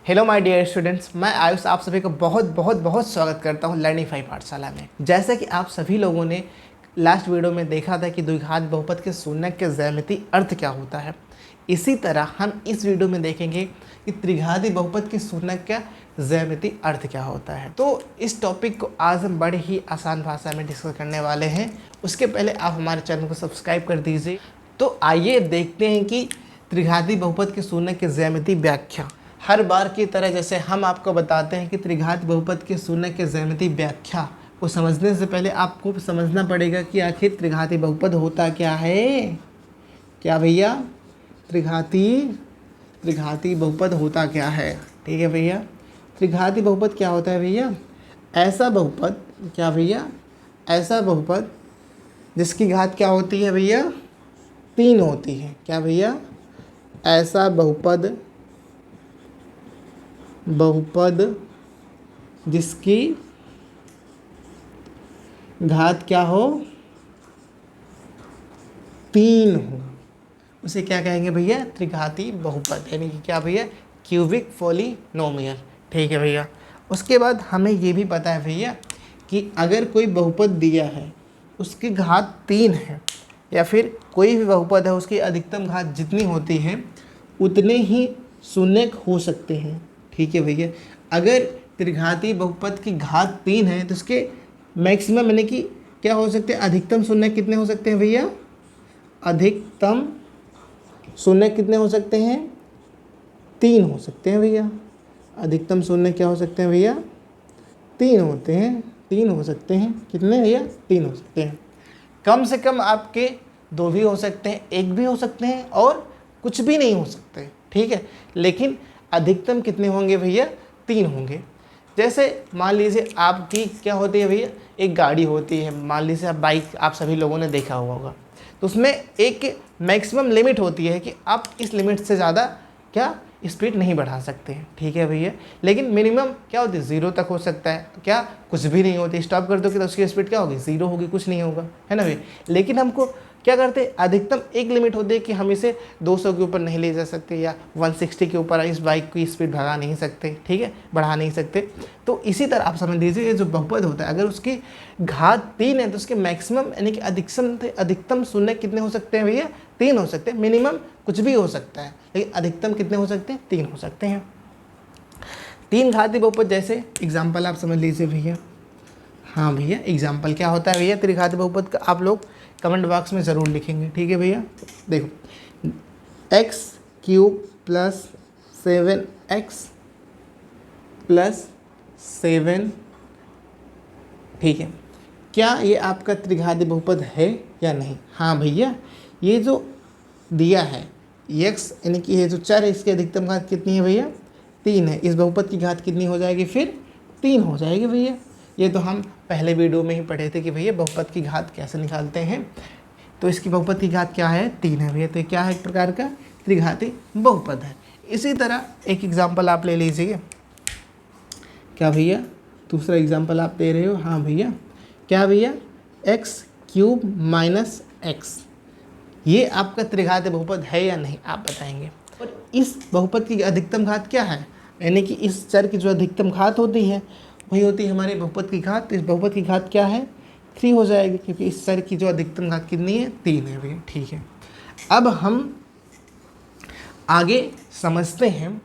Hello my dear students, मैं आयुष आप सभी को बहुत बहुत बहुत स्वागत करता हूं लर्निंग 5 पाठशाला में। जैसा कि आप सभी लोगों ने लास्ट वीडियो में देखा था कि द्विघात बहुपद के शून्यक के ज्यामितीय अर्थ क्या होता है, इसी तरह हम इस वीडियो में देखेंगे कि त्रिघाती बहुपद के शून्यक का ज्यामितीय अर्थ क्या होता है। तो इस टॉपिक को आज हम बड़े ही आसान भाषा में डिस्कस करने वाले हैं। उसके पहले आप हमारे चैनल को सब्सक्राइब कर दीजिए। तो आइए देखते हैं कि त्रिघाती बहुपद के शून्यक के ज्यामितीय व्याख्या। हर बार की तरह जैसे हम आपको बताते हैं कि त्रिघात बहुपद के शून्यक के ज्यामितीय व्याख्या को समझने से पहले आपको समझना पड़ेगा कि आखिर त्रिघाती बहुपद होता क्या है। क्या भैया, त्रिघाती बहुपद होता क्या है। ठीक है भैया, त्रिघाती बहुपद क्या होता है भैया? ऐसा बहुपद, क्या भैया, ऐसा बहुपद जिसकी घात क्या होती है भैया? 3 होती है। क्या भैया? ऐसा बहुपद जिसकी घात क्या हो? 3 हो, उसे क्या कहेंगे भैया? त्रिघाती बहुपद, यानी कि क्या भैया? Cubic polynomial. ठीक है भैया। उसके बाद हमें ये भी पता है भैया कि अगर कोई बहुपद दिया है उसकी घात 3 है, या फिर कोई भी बहुपद है उसकी अधिकतम घात जितनी होती है उतने ही शून्यक हो सकते हैं। ठीक है भैया। अगर त्रिघाती बहुपद की घात 3 है तो उसके मैक्सिमम यानी कि क्या हो सकते हैं? अधिकतम शून्यक कितने हो सकते हैं भैया? अधिकतम शून्यक कितने हो सकते हैं? 3 हो सकते हैं भैया। अधिकतम शून्यक क्या हो सकते हैं भैया? 3 होते हैं, 3 हो सकते हैं। कितने भैया? 3 हो सकते हैं। कम से कम आपके 2 भी हो सकते हैं, 1 भी हो सकते हैं और कुछ भी नहीं हो सकते। ठीक है, लेकिन अधिकतम कितने होंगे भैया? 3 होंगे। जैसे मान लीजिए आपकी क्या होती है भैया? एक गाड़ी होती है, मान लीजिए आप बाइक, आप सभी लोगों ने देखा हुआ होगा। तो उसमें एक मैक्सिमम लिमिट होती है कि आप इस लिमिट से ज़्यादा क्या स्पीड नहीं बढ़ा सकते हैं। ठीक है भैया। लेकिन मिनिमम क्या होती है? 0 तक हो सकता है। क्या कुछ भी नहीं होती, स्टॉप कर दोगे तो उसकी स्पीड क्या होगी? 0 होगी, कुछ नहीं होगा, है ना भैया। लेकिन हमको क्या करते हैं? अधिकतम एक लिमिट होती है कि हम इसे 200 के ऊपर नहीं ले जा सकते या 160 के ऊपर इस बाइक की स्पीड भगा नहीं सकते। ठीक है, बढ़ा नहीं सकते। तो इसी तरह आप समझ लीजिए ये जो बहुपद होता है अगर उसकी घात 3 है तो उसके मैक्सिमम यानी कि अधिकतम शून्य कितने हो सकते हैं भैया? 3 हो सकते हैं। मिनिमम कुछ भी हो सकता है, लेकिन अधिकतम कितने हो सकते हैं? 3 हो सकते हैं। 3 घाती बहुपद जैसे एग्जाम्पल आप समझ लीजिए भैया। हाँ भैया, एग्जाम्पल क्या होता है भैया त्रिघाती बहुपद का? आप लोग कमेंट बॉक्स में ज़रूर लिखेंगे। ठीक है भैया। देखो, x³ + 7x + 7। ठीक है, क्या ये आपका त्रिघाती बहुपद है या नहीं? हाँ भैया, ये जो दिया है x यानी कि ये जो चर है इसकी अधिकतम घात कितनी है भैया? 3 है। इस बहुपद की घात कितनी हो जाएगी फिर? 3 हो जाएगी भैया। ये तो हम पहले वीडियो में ही पढ़े थे कि भैया बहुपद की घात कैसे निकालते हैं। तो इसकी बहुपद की घात क्या है? 3 है भैया। तो क्या है? एक प्रकार का त्रिघाती बहुपद है। इसी तरह एक एग्जाम्पल आप ले लीजिए। क्या भैया? दूसरा एग्जाम्पल आप दे रहे हो? हाँ भैया। क्या भैया? x³ - x, ये आपका त्रिघाती बहुपद है या नहीं आप बताएंगे। और इस बहुपद की अधिकतम घात क्या है? यानी कि इस चर की जो अधिकतम घात होती है वही होती है हमारे बहुपद की घात। तो इस बहुपद की घात क्या है? 3 हो जाएगी, क्योंकि इस चर की जो अधिकतम घात कितनी है? 3 है भैया। ठीक है, अब हम आगे समझते हैं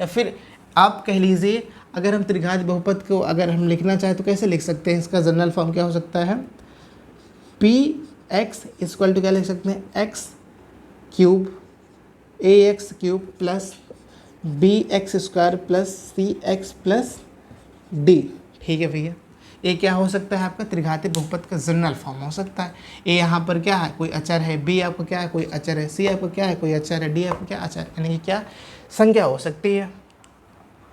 या फिर आप कह लीजिए अगर हम त्रिघाती बहुपद को अगर हम लिखना चाहें तो कैसे लिख सकते हैं? इसका जनरल फॉर्म क्या हो सकता है? px = क्या लिख सकते हैं? x³ ax³ + bx² + cx + d। ठीक है भैया, ये क्या हो सकता है? आपका त्रिघाती बहुपद का जनरल फॉर्म हो सकता है। ए यहाँ पर क्या है? कोई अचर है। बी आपको क्या है? कोई अचर है। सी आपको क्या है? कोई अचर है। डी आपको क्या अचर, यानी कि क्या संख्या हो सकती है।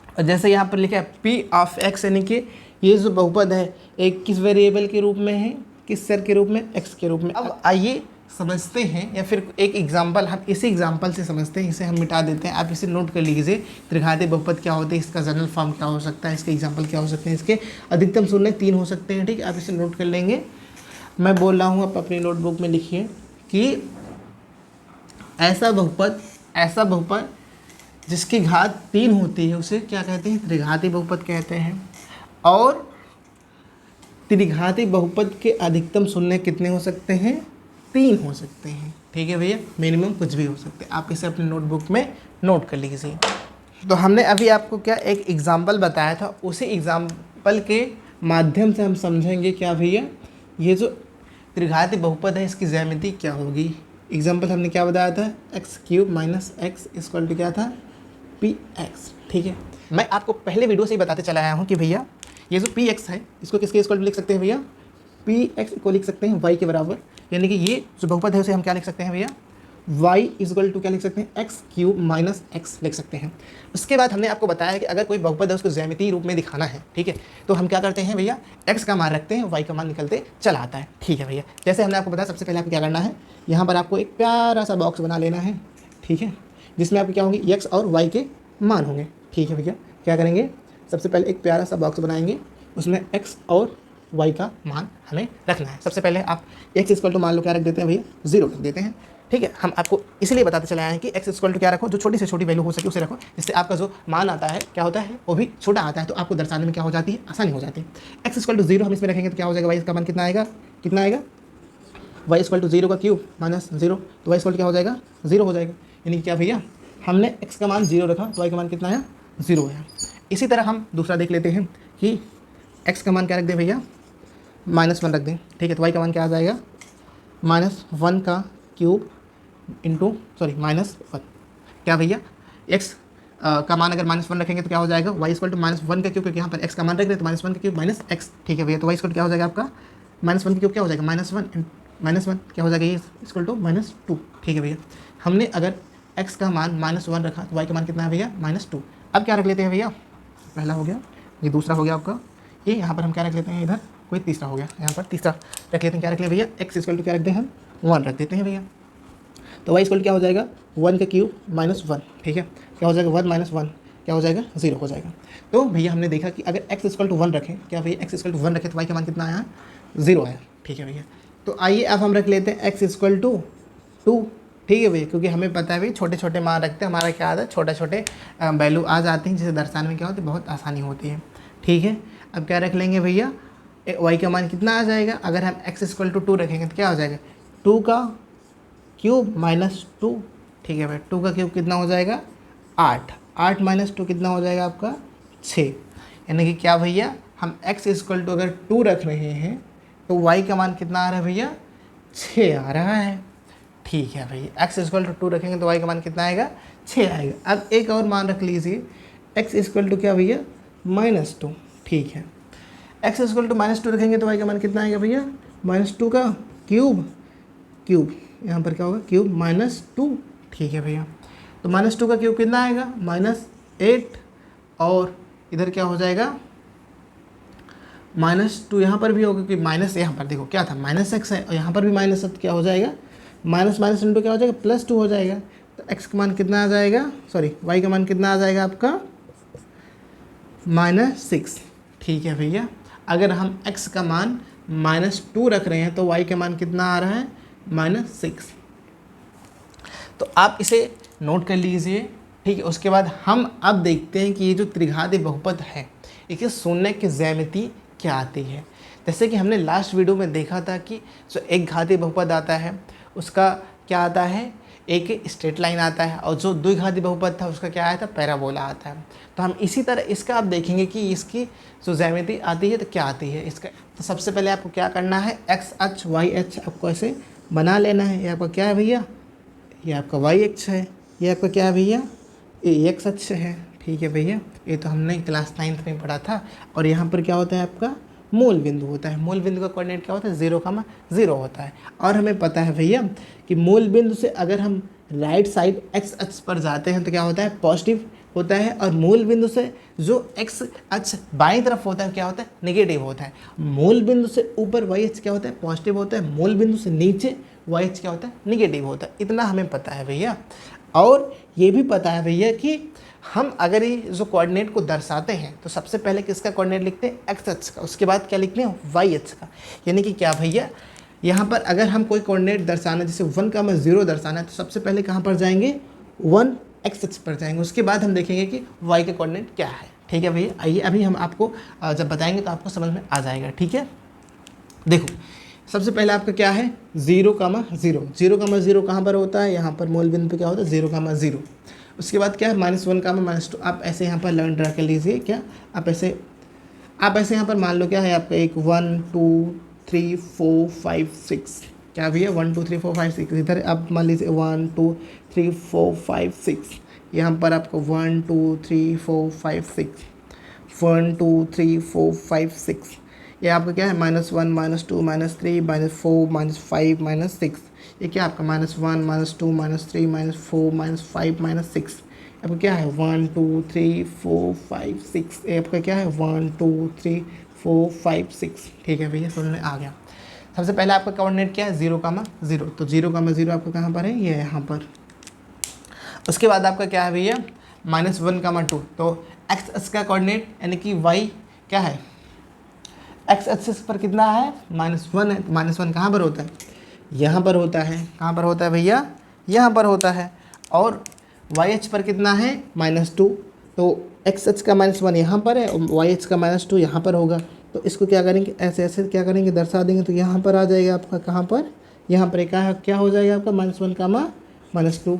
और जैसे यहाँ पर लिखा है p(x), यानी कि ये जो बहुपद है एक किस वेरिएबल के रूप में है? किस चर के रूप में? x के रूप में। अब आइए समझते हैं, या फिर एक एग्जाम्पल हम इसी एग्जाम्पल से समझते हैं। इसे हम मिटा देते हैं, आप इसे नोट कर लीजिए। त्रिघाती बहुपद क्या होते हैं, इसका जनरल फॉर्म क्या हो सकता है, इसके एग्जाम्पल क्या हो सकते हैं, इसके अधिकतम शून्य 3 हो सकते हैं। ठीक है, आप इसे नोट कर लेंगे। मैं बोल रहा हूँ, आप अपनी नोटबुक में लिखिए कि ऐसा बहुपद जिसकी घात 3 होती है उसे क्या कहते हैं? त्रिघाती बहुपद कहते हैं। और त्रिघाती बहुपद के अधिकतम शून्य कितने हो सकते हैं? 3 हो सकते हैं। ठीक है भैया, मिनिमम कुछ भी हो सकते हैं। आप इसे अपने नोटबुक में नोट कर लीजिए। तो हमने अभी आपको क्या एक एग्जाम्पल बताया था, उसी एग्जाम्पल के माध्यम से हम समझेंगे क्या भैया, ये जो त्रिघाती बहुपद है इसकी ज्यामिति क्या होगी। एग्जाम्पल हमने क्या बताया था? X cube minus x equal to क्या था? P x. ठीक है, मैं आपको पहले वीडियो से ही बताते चला आया हूँ कि भैया ये जो पी एक्स है इसको किसके इक्वल टू लिख सकते हैं भैया? पी एक्स को लिख सकते हैं वाई के बराबर, यानी कि ये जो बहुपद है उसे हम क्या लिख सकते हैं भैया? y इक्वल टू क्या लिख सकते हैं? एक्स क्यूब माइनस एक्स लिख सकते हैं। उसके बाद हमने आपको बताया कि अगर कोई बहुपद है उसको ज्यामितीय रूप में दिखाना है, ठीक है, तो हम क्या करते हैं भैया? x का मान रखते हैं, y का मान निकलते चला आता है। ठीक है भैया, जैसे हमने आपको बताया सबसे पहले आपको क्या करना है, यहाँ पर आपको एक प्यारा सा बॉक्स बना लेना है। ठीक है, जिसमें आपको क्या होंगे? x और y के मान होंगे। ठीक है भैया, क्या करेंगे? सबसे पहले एक प्यारा सा बॉक्स बनाएंगे, उसमें x और y का मान हमें रखना है। सबसे पहले आप x इक्वल टू मान लो क्या रख देते हैं भैया? 0 रख देते हैं। ठीक है, हम आपको इसलिए बताते चले आए हैं कि x इक्वल टू क्या रखो? जो छोटी से छोटी वैल्यू हो सके उसे रखो, जिससे आपका जो मान आता है क्या होता है? वो भी छोटा आता है, तो आपको दर्शाने में क्या हो जाती है? आसानी हो जाती है। x इक्वल टू 0 हम इसमें रखेंगे तो क्या हो जाएगा? y का मान कितना आएगा? कितना आएगा? y इक्वल टू 0 का क्यूब माइनस 0, तो y इक्वल टू क्या हो जाएगा? 0 हो जाएगा। यानी कि क्या भैया, हमने x का मान 0 रखा तो y का मान कितना आया? 0 है। इसी तरह हम दूसरा देख लेते हैं कि x का मान क्या रख दें भैया? -1 रख दें। ठीक है, तो y का मान क्या आ जाएगा? -1 का क्यूब इंटू -1। क्या भैया, x का मान अगर -1 रखेंगे तो क्या हो जाएगा? y इक्वल टू -1 का क्यूब, क्योंकि यहाँ पर x का मान रख रहे तो -1 का क्यूब माइनस x। ठीक है भैया, तो y इक्वल टू क्या हो जाएगा आपका? -1 का क्यूब क्या हो जाएगा? -1 क्या हो जाएगा? ये इक्वल टू -2। ठीक है भैया, हमने अगर x का मान -1 रखा तो y का मान कितना है भैया? -2। अब क्या रख लेते हैं भैया? पहला हो गया, ये दूसरा हो गया आपका, ये यहाँ पर हम क्या रख लेते हैं? इधर कोई तीसरा हो गया, यहाँ पर तीसरा रख लेते हैं। क्या रख ले भैया? x इक्वल टू क्या रख दें हम? 1 रख देते हैं भैया। तो y इक्वल क्या हो जाएगा? 1 का क्यूब -1। ठीक है, क्या हो जाएगा? 1 - 1 क्या हो जाएगा? 0 हो जाएगा। तो भैया हमने देखा कि अगर x इक्वल टू 1 रखें, क्या भैया x इक्वल टू 1 रखें तो y का मान कितना आया? 0 आया। ठीक है भैया, तो आइए अब हम रख लेते हैं x इक्वल टू 2। ठीक है भैया, क्योंकि हमें पता है भाई छोटे छोटे मान रखते हैं, हमारा क्या आता है? छोटे छोटे वैल्यू आ जाती हैं, जिसे दर्शाने में क्या होती है? बहुत आसानी होती है। ठीक है, अब क्या रख लेंगे भैया? y का मान कितना आ जाएगा? अगर हम x इक्वल टू 2 रखेंगे तो क्या हो जाएगा? 2 का क्यूब -2। ठीक है भाई, 2 का क्यूब कितना हो जाएगा? 8। 8 - 2 कितना हो जाएगा आपका? 6। यानी कि क्या भैया, हम x इक्वल टू अगर 2 रख रहे हैं तो y का मान कितना आ रहा है भैया? 6 आ रहा है। ठीक है भैया, x इक्वल टू 2 रखेंगे तो y का मान कितना आएगा? 6 आएगा। अब एक और मान रख लीजिए, x इक्वल टू क्या भैया? -2। ठीक है, x इक्वल टू -2 रखेंगे तो y का मान कितना आएगा भैया? -2 का क्यूब यहाँ पर क्या होगा? क्यूब -2। ठीक है भैया, तो -2 का क्यूब कितना आएगा? -8। और इधर क्या हो जाएगा? -2 यहाँ पर भी होगा, क्योंकि माइनस यहाँ पर देखो क्या था? -x है, और यहाँ पर भी माइनस, क्या हो जाएगा? माइनस इंटू क्या हो जाएगा? +2 हो जाएगा। तो x का मान कितना आ जाएगा? y का मान कितना आ जाएगा आपका? -6। ठीक है भैया, अगर हम x का मान -2 रख रहे हैं तो y का मान कितना आ रहा है? -6। तो आप इसे नोट कर लीजिए। ठीक है, उसके बाद हम अब देखते हैं कि ये जो त्रिघाती बहुपद है इसके शून्य की ज्यामिति क्या आती है। जैसे कि हमने लास्ट वीडियो में देखा था कि जो एक घाती बहुपद आता है उसका क्या आता है? एक स्ट्रेट लाइन आता है, और जो द्विघाती बहुपद था उसका क्या आया था? पैराबोला आता है। तो हम इसी तरह इसका आप देखेंगे कि इसकी जो ज्यामिति आती है तो क्या आती है इसका। तो सबसे पहले आपको क्या करना है? x अक्ष y अक्ष आपको ऐसे बना लेना है। ये आपका क्या है भैया? ये आपका y अक्ष है। ये आपका क्या है भैया? ये x अक्ष है। ठीक है भैया, ये तो हमने क्लास 9th में पढ़ा था। और यहाँ पर क्या होता है? आपका मूल बिंदु होता है। मूल बिंदु का कोऑर्डिनेट क्या होता है? 0,0 होता है। और हमें पता है भैया कि मूल बिंदु से अगर हम राइट साइड x अक्ष पर जाते हैं तो क्या होता है? पॉजिटिव होता है। और मूल बिंदु से जो x अक्ष बाईं तरफ होता है क्या होता है? नेगेटिव होता है। मूल बिंदु से ऊपर y अक्ष क्या होता है? पॉजिटिव होता है। मूल बिंदु से नीचे y अक्ष क्या होता है? नेगेटिव होता है। इतना हमें पता है भैया। और ये भी पता है भैया कि हम अगर ये जो कोऑर्डिनेट को दर्शाते हैं तो सबसे पहले किसका कोऑर्डिनेट लिखते हैं? x अक्ष का। उसके बाद क्या लिखते हैं? y अक्ष का। यानी कि क्या भैया, यहाँ पर अगर हम कोई कोऑर्डिनेट दर्शाना, जैसे 1,0 दर्शाना है, तो सबसे पहले कहाँ पर जाएंगे? 1 एक्स एक्स पर जाएंगे, उसके बाद हम देखेंगे कि वाई का कोऑर्डिनेट क्या है। ठीक है भैया, आइए अभी हम आपको जब बताएंगे तो आपको समझ में आ जाएगा। ठीक है, देखो सबसे पहले आपका क्या है 0,0, 0,0 कहाँ पर होता है, यहाँ पर मूल बिंदु पे क्या होता है 0,0। उसके बाद क्या है -1,-2। आप ऐसे यहाँ पर लाइन ड्रा कर लीजिए, क्या आप ऐसे यहाँ पर मान लो क्या है आपका एक 1 2 3 4 5 6, क्या भैया 1 2 3 4 5 6, इधर आप मान लीजिए 1 2 3 4 5 6, यहाँ पर आपको 1 2 3 4 5 6, 1 2 3 4 5 6, ये आपका क्या है -1 -2 -3 -4 -5 -6, ये क्या आपका -1 -2 -3 -4 -5 -6, आपका क्या है 1 2 3 4 5 6, ये आपका क्या है 1 2 3 4 5 6। ठीक है भैया, समझ में आ गया। सबसे पहले आपका कोऑर्डिनेट क्या है 0,0, तो 0,0 आपका कहाँ पर है, ये यहाँ पर। उसके बाद आपका क्या है भैया -1,2, तो एक्स एक्स का कोऑर्डिनेट यानी कि वाई क्या है एक्स एक्सिस पर कितना है -1 है, तो -1 कहाँ पर होता है, यहाँ पर होता है। कहाँ पर होता है भैया, यहाँ पर होता है। और वाई एच पर कितना है -2, तो एक्स एच का -1 यहाँ पर है और वाई एच का -2 यहाँ पर होगा। तो इसको क्या करेंगे, ऐसे ऐसे क्या करेंगे दर्शा देंगे, तो यहाँ पर आ जाएगा आपका, कहाँ पर, यहाँ पर क्या हो जाएगा आपका -1, -2,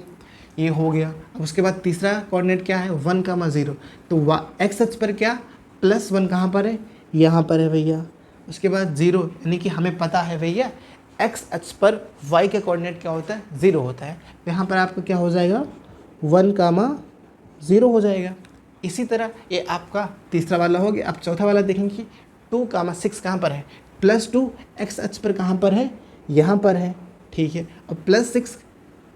ये हो गया। अब उसके बाद तीसरा कोऑर्डिनेट क्या है 1,0, तो एक्स एच पर क्या +1 कहाँ पर है, यहाँ पर है भैया। उसके बाद 0, यानी कि हमें पता है भैया एक्स एक्स पर वाई का कोऑर्डिनेट क्या होता है 0 होता है, तो यहाँ पर आपका क्या हो जाएगा 1,0 हो जाएगा। इसी तरह ये आपका तीसरा वाला हो गया। अब चौथा वाला देखेंगे कि 2,6 कहाँ पर है, +2 एक्स एच पर कहाँ पर है, यहाँ पर है। ठीक है, और +6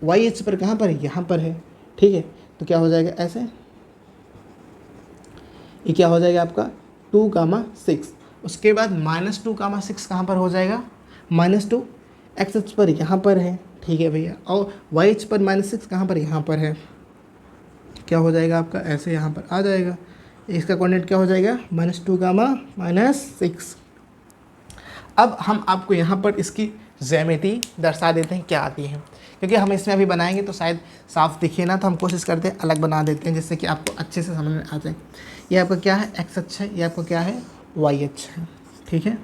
वाई एच पर कहाँ पर है, यहाँ पर है। ठीक है, तो क्या हो जाएगा ऐसे, ये क्या हो जाएगा आपका 2,6। उसके बाद -2,6 कहाँ पर हो जाएगा, -2 एक्स एच पर यहाँ पर है। ठीक है भैया, और वाई एच पर -6 कहाँ पर, यहाँ पर है। क्या हो जाएगा आपका ऐसे, यहाँ पर आ जाएगा। इसका कोऑर्डिनेट क्या हो जाएगा -2,-6। अब हम आपको यहाँ पर इसकी ज्यामिति दर्शा देते हैं क्या आती है, क्योंकि हम इसमें अभी बनाएंगे तो शायद साफ दिखे ना, तो हम कोशिश करते हैं अलग बना देते हैं जिससे कि आपको अच्छे से समझ में आ जाए। ये आपका क्या है एक्स एच है, ये आपका क्या है वाई एच है। ठीक है,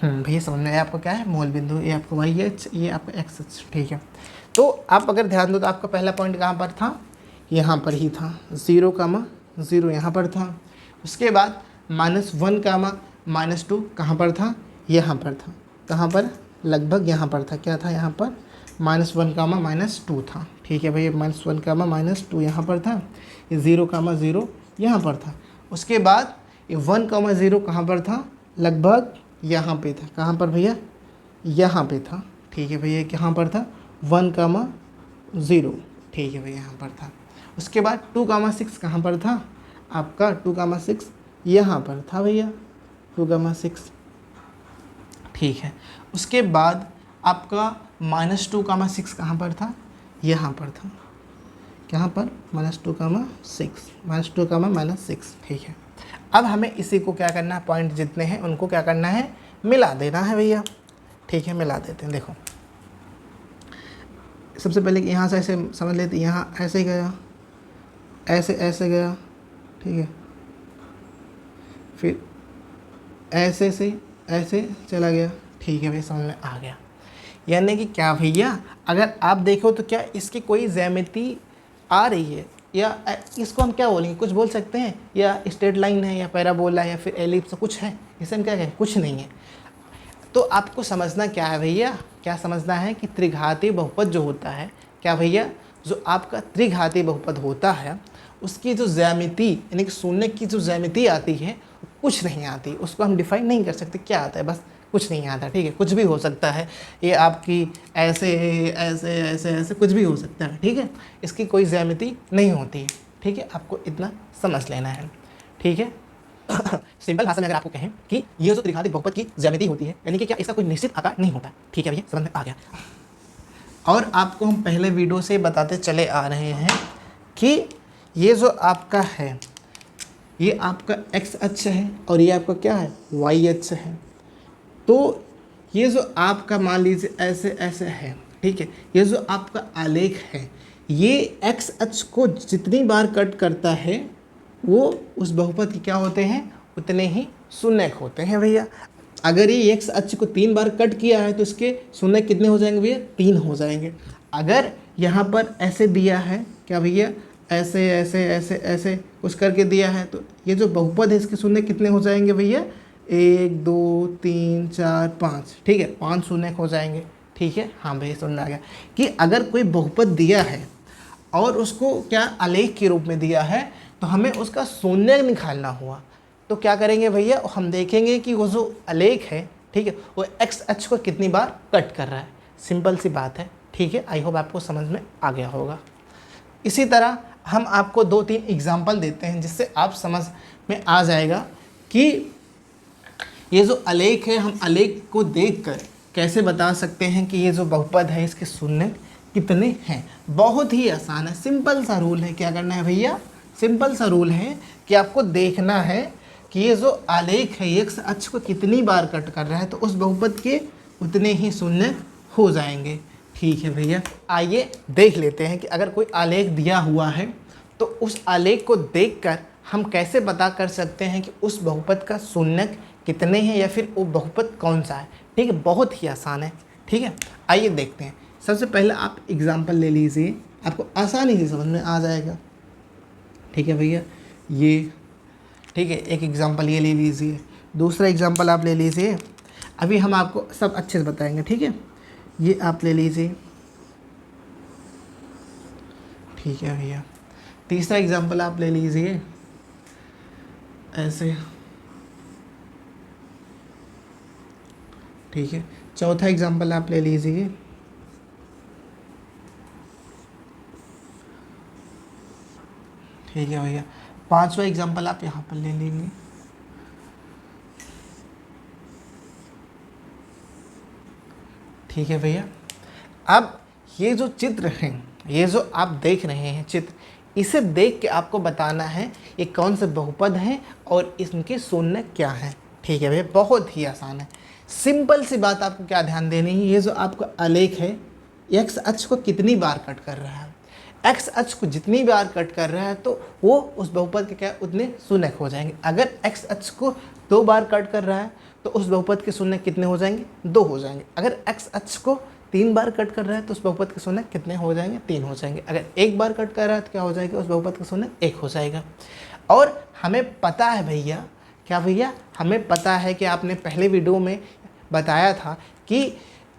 भैया समझ में आया आपको क्या है मूल बिंदु, ये आपका वाई एच, ये आपका एक्स एच। ठीक है, तो आप अगर ध्यान दो तो आपका पहला पॉइंट कहाँ पर था, यहाँ पर ही था 0,0 यहाँ पर था। उसके बाद -1,-2 कहाँ पर था, यहाँ पर था। कहाँ पर, लगभग यहाँ पर था, क्या था यहाँ पर -1,-2 था। ठीक है भैया, -1,-2 यहाँ पर था, ये 0,0 यहाँ पर था। उसके बाद ये 1,0 कहाँ पर था, लगभग यहाँ पे था। कहाँ पर भैया, यहाँ पे था। ठीक है भैया, कहाँ पर था 1,0। ठीक है भैया, यहाँ पर था। उसके बाद 2,6 कहाँ पर था आपका, 2,6 यहाँ पर था भैया 2,6। ठीक है, उसके बाद आपका -2,6 कहाँ पर था, यहाँ पर था। कहाँ पर -2,6 ठीक है। अब हमें इसी को क्या करना है, पॉइंट जितने हैं उनको क्या करना है, मिला देना है भैया। ठीक है, मिला देते हैं। देखो सबसे पहले यहाँ से ऐसे समझ लेते, यहाँ ऐसे गया, ऐसे ऐसे गया। ठीक है, फिर ऐसे से ऐसे चला गया। ठीक है भैया, समझ में आ गया। यानी कि क्या भैया, अगर आप देखो तो क्या इसकी कोई ज्यामिति आ रही है, या इसको हम क्या बोलेंगे, कुछ बोल सकते हैं, या स्ट्रेट लाइन है, या पैराबोला है, या फिर एलिप्स, कुछ है इसे हम क्या कहें, कुछ नहीं है। तो आपको समझना क्या है भैया, क्या समझना है कि त्रिघातीय बहुपद जो होता है, क्या भैया, जो आपका त्रिघातीय बहुपद होता है उसकी जो ज्यामिति यानी कि शून्य की जो ज्यामिति आती है कुछ नहीं आती, उसको हम डिफाइन नहीं कर सकते क्या आता है, बस कुछ नहीं आता। ठीक है, कुछ भी हो सकता है, ये आपकी ऐसे ऐसे ऐसे ऐसे कुछ भी हो सकता है। ठीक है, इसकी कोई ज्यामिति नहीं होती है। ठीक है, आपको इतना समझ लेना है। ठीक है, सिंपल भाषा में अगर आपको कहें कि ये जो त्रिघातीय बहुपद की ज्यामिति होती है, यानी कि क्या इसका कोई निश्चित आकार नहीं होता। ठीक है भैया, समझ में आ गया। और आपको हम पहले वीडियो से बताते चले आ रहे हैं कि ये जो आपका है, ये आपका एक्स अक्ष है और ये आपका क्या है वाई अक्ष है। तो ये जो आपका मान लीजिए ऐसे ऐसे है। ठीक है, ये जो आपका आलेख है ये एक्स अक्ष को जितनी बार कट करता है वो उस बहुपद के क्या होते हैं, उतने ही शून्य होते हैं भैया। अगर ये एक्स अक्ष को 3 बार कट किया है तो इसके शून्य कितने हो जाएंगे भैया, 3 हो जाएंगे। अगर यहाँ पर ऐसे दिया है क्या भैया, ऐसे ऐसे ऐसे ऐसे कुछ करके दिया है, तो ये जो बहुपद है इसके शून्य कितने हो जाएंगे भैया, 1 2 3 4 5, ठीक है, 5 शून्य हो जाएंगे। ठीक है, हाँ भैया समझ आ गया कि अगर कोई बहुपद दिया है और उसको क्या आलेख के रूप में दिया है तो हमें उसका शून्य निकालना हुआ तो क्या करेंगे भैया, हम देखेंगे कि वो जो आलेख है, ठीक है, वो एक्स अक्ष को कितनी बार कट कर रहा है। सिंपल सी बात है। ठीक है, आई होप आपको समझ में आ गया होगा। इसी तरह हम आपको 2-3 एग्जाम्पल देते हैं जिससे आप समझ में आ जाएगा कि ये जो आलेख है, हम आलेख को देखकर कैसे बता सकते हैं कि ये जो बहुपद है इसके शून्य कितने हैं। बहुत ही आसान है, सिंपल सा रूल है। क्या करना है भैया, सिंपल सा रूल है कि आपको देखना है कि ये जो आलेख है ये एक्स अक्ष को कितनी बार कट कर रहा है, तो उस बहुपद के उतने ही शून्य हो जाएंगे। ठीक है भैया, आइए देख लेते हैं कि अगर कोई आलेख दिया हुआ है तो उस आलेख को देखकर हम कैसे पता कर सकते हैं कि उस बहुपद का शून्य कितने हैं या फिर वो बहुपद कौन सा है। ठीक है, बहुत ही आसान है। ठीक है, आइए देखते हैं। सबसे पहले आप एग्जाम्पल ले लीजिए, आपको आसानी से समझ में आ जाएगा। ठीक है भैया, ये ठीक है, एक एग्जाम्पल ये ले लीजिए, दूसरा एग्जाम्पल आप ले लीजिए। अभी हम आपको सब अच्छे से बताएंगे। ठीक है, ये आप ले लीजिए। ठीक है भैया, तीसरा एग्जाम्पल आप ले लीजिए ऐसे। ठीक है, चौथा एग्जाम्पल आप ले लीजिए। ठीक है भैया, पांचवा एग्जाम्पल आप यहाँ पर ले लेंगे। ठीक है भैया, अब ये जो चित्र हैं, ये जो आप देख रहे हैं चित्र, इसे देख के आपको बताना है ये कौन से बहुपद हैं और इनके शून्य क्या हैं। ठीक है भैया, बहुत ही आसान है। सिंपल सी बात आपको क्या ध्यान देनी है, ये जो आपका आलेख है एक्स अक्ष को कितनी बार कट कर रहा है, एक्स अक्ष को जितनी बार कट कर रहा है तो वो उस बहुपद के क्या उतने शून्य हो जाएंगे। अगर एक्स अक्ष को 2 बार कट कर रहा है तो उस बहुपद के शून्य कितने हो जाएंगे, 2 हो जाएंगे। अगर एक्स अक्ष को 3 बार कट कर रहा है तो उस बहुपद के शून्य कितने हो जाएंगे, 3 हो जाएंगे। अगर 1 बार कट कर रहा है तो क्या हो जाएगा, उस बहुपद का शून्य 1 हो जाएगा। और हमें पता है भैया, क्या भैया, हमें पता है कि आपने पहले वीडियो में बताया था कि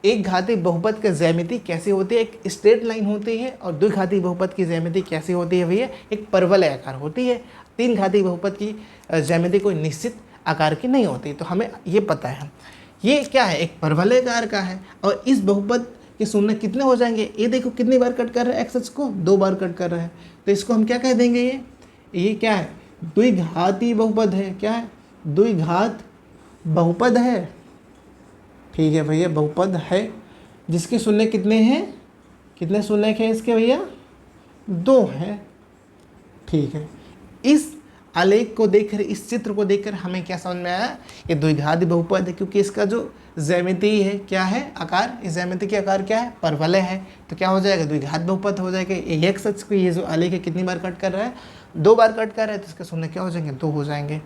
एक घाती बहुपद की ज्यामिति कैसी होती है, एक स्ट्रेट लाइन होती है, और द्विघाती बहुपद की ज्यामिति कैसी होती है भैया, एक परवलय आकार होती है। 3 घाती बहुपद की ज्यामिति कोई निश्चित आकार की नहीं होती। तो हमें ये पता है ये क्या है, एक परवलय आकार का है। और इस बहुपद के शून्य कितने हो जाएंगे, ये देखो कितनी बार कट कर रहा है, एक्स अक्ष को 2 बार कट कर रहा है, तो इसको हम क्या कह देंगे, ये क्या है, द्विघाती बहुपद है। क्या है, द्विघात बहुपद है। ठीक है भैया, बहुपद है जिसके शून्य कितने हैं, कितने शून्य हैं इसके भैया, 2 हैं। ठीक है, इस आलेख को देखकर, इस चित्र को देखकर हमें क्या समझ में आया, ये द्विघाती बहुपद है क्योंकि इसका जो ज्यामिति है क्या है, आकार, इस ज्यामिति के आकार क्या है, परवलय है। तो क्या हो जाएगा, द्विघात बहुपद हो जाएगा। एक्स अक्ष को ये जो आलेख है कितनी बार कट कर रहा है, 2 बार कट कर रहा है, तो इसके शून्य क्या हो जाएंगे, 2 हो जाएंगे।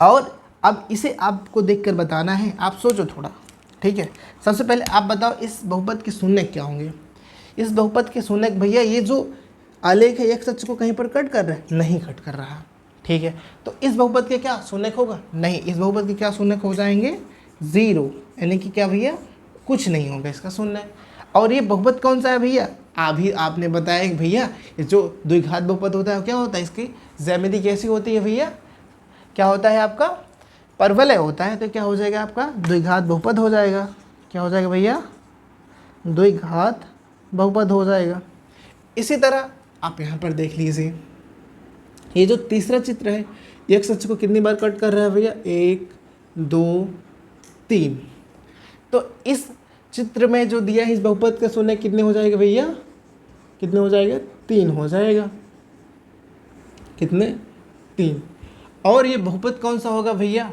और अब इसे आपको देखकर बताना है, आप सोचो थोड़ा। ठीक है, सबसे पहले आप बताओ इस बहुपद के शून्य क्या होंगे। इस बहुपद के शून्य भैया, ये जो आलेख है एक्स अक्ष को कहीं पर कट कर रहा है, नहीं कट कर रहा। ठीक है, तो इस बहुपद के क्या शून्य होगा, नहीं, इस बहुपद के क्या शून्य हो जाएंगे, 0, यानी कि क्या भैया, कुछ नहीं होगा इसका शून्य। और ये बहुपद कौन सा है भैया, अभी आपने बताया कि भैया ये जो द्विघात बहुपद होता है क्या होता है, इसकी ज्यामिति कैसी होती है भैया, क्या होता है आपका, परवलय होता है। तो क्या हो जाएगा आपका, द्विघात बहुपद हो जाएगा। क्या हो जाएगा भैया, द्विघात बहुपद हो जाएगा। इसी तरह आप यहाँ पर देख लीजिए, ये जो तीसरा चित्र है एक्स अक्ष को कितनी बार कट कर रहा है भैया, 1 2 3। तो इस चित्र में जो दिया है इस बहुपद का शून्य कितने हो जाएगा भैया, कितने हो जाएगा, 3 हो जाएगा। कितने, 3। और ये बहुपद कौन सा होगा भैया,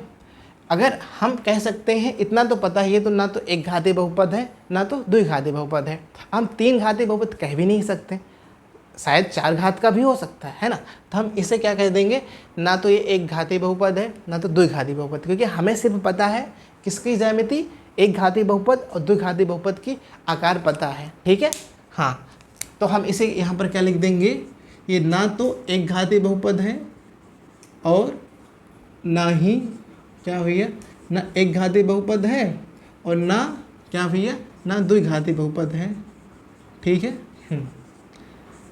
अगर हम कह सकते हैं इतना तो पता ही है, तो ना तो एक घातीय बहुपद है ना तो द्विघातीय बहुपद है। हम तीन घातीय बहुपद कह भी नहीं सकते, शायद चार घात का भी हो सकता है ना। तो हम इसे क्या कह देंगे, ना तो ये एक घातीय बहुपद है ना तो द्विघातीय बहुपद, क्योंकि हमें सिर्फ पता है किसकी ज्यामिति, एक घातीय बहुपद और द्विघातीय बहुपद की आकार पता है। ठीक है, हाँ, तो हम इसे यहाँ पर क्या लिख देंगे, ये ना तो एक घातीय बहुपद है और ना ही क्या भैया, ना एक घातीय बहुपद है और ना क्या भैया, ना द्विघातीय बहुपद है। ठीक है,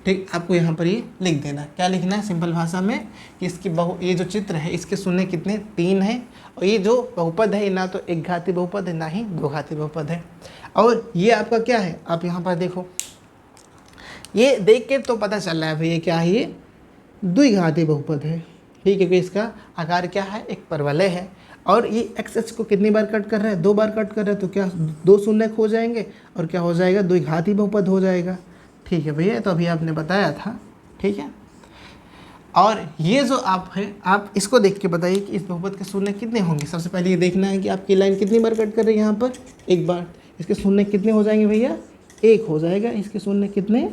ठीक, आपको यहाँ पर ये लिख देना, क्या लिखना है सिंपल भाषा में कि इसकी ये जो चित्र है इसके शून्य कितने, 3 हैं, और ये जो बहुपद है ना तो एक घातीय बहुपद है ना ही दो घातीय बहुपद है। और ये आपका क्या है, आप यहाँ पर देखो, ये देख के तो पता चल रहा है भैया क्या है, ये द्विघातीय बहुपद है। ठीक है, कि इसका आकार क्या है, एक परवलय है, और ये एक्स को कितनी बार कट कर रहा है, 2 बार कट कर रहा है, तो क्या 2 शून्य खो जाएंगे और क्या हो जाएगा, द्विघातीय बहुपद हो जाएगा। ठीक है भैया, तो अभी आपने बताया था। ठीक है, और ये जो आप है, आप इसको देख के बताइए कि इस बहुपद के शून्य कितने होंगे। सबसे पहले ये देखना है कि आपकी लाइन कितनी बार कट कर रही है, यहाँ पर एक बार, इसके शून्य कितने हो जाएंगे भैया, 1 हो जाएगा, इसके शून्य कितने,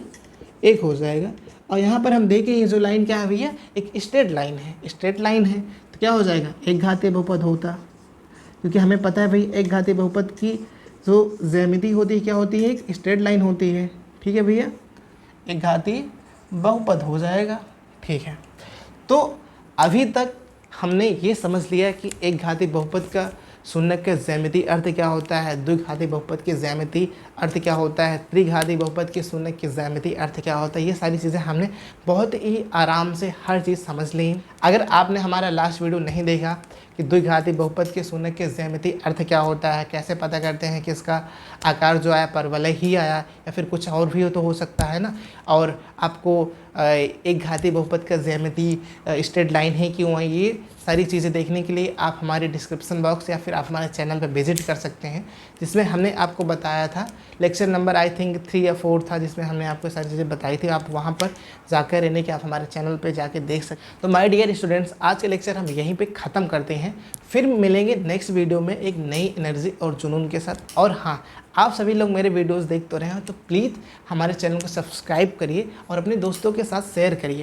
1 हो जाएगा। और यहाँ पर हम देखें ये जो लाइन क्या है भैया, एक स्ट्रेट लाइन है, स्ट्रेट लाइन है, तो क्या हो जाएगा, एक घातीय बहुपद होता, क्योंकि हमें पता है भाई एक घातीय बहुपद की जो ज्यामिति होती है क्या होती है, एक स्ट्रेट लाइन होती है। ठीक है भैया, एक घातीय बहुपद हो जाएगा। ठीक है, तो अभी तक हमने ये समझ लिया कि एक घातीय बहुपद का शून्य के ज्यामिति अर्थ क्या होता है, द्विघातीय बहुपद के ज्यामिति अर्थ क्या होता है, त्रिघातीय बहुपद के शून्य के ज्यामिति अर्थ क्या होता है। ये सारी चीज़ें हमने बहुत ही आराम से हर चीज़ समझ ली। अगर आपने हमारा लास्ट वीडियो नहीं देखा कि द्विघातीय बहुपद के शून्य के ज्यामिति अर्थ क्या होता है, कैसे पता करते हैं कि इसका आकार जो आया परवलय ही आया या फिर कुछ और भी तो हो सकता है ना, और आपको एक घातीय बहुपद का ज्यामिति स्ट्रेट लाइन है क्यों है, ये सारी चीज़ें देखने के लिए आप हमारे डिस्क्रिप्शन बॉक्स या फिर आप हमारे चैनल पर विजिट कर सकते हैं, जिसमें हमने आपको बताया था। लेक्चर नंबर आई थिंक 3 या 4 था, जिसमें हमने आपको सारी चीज़ें बताई थी। आप वहाँ पर जाकर रहने के आप हमारे चैनल पर जाके देख सकते। तो माय डियर स्टूडेंट्स, आज के लेक्चर हम यहीं पे ख़त्म करते हैं, फिर मिलेंगे नेक्स्ट वीडियो में एक नई एनर्जी और जुनून के साथ। और हाँ, आप सभी लोग मेरे वीडियोस देख तो रहे हो, तो प्लीज़ हमारे चैनल को सब्सक्राइब करिए और अपने दोस्तों के साथ शेयर करिए।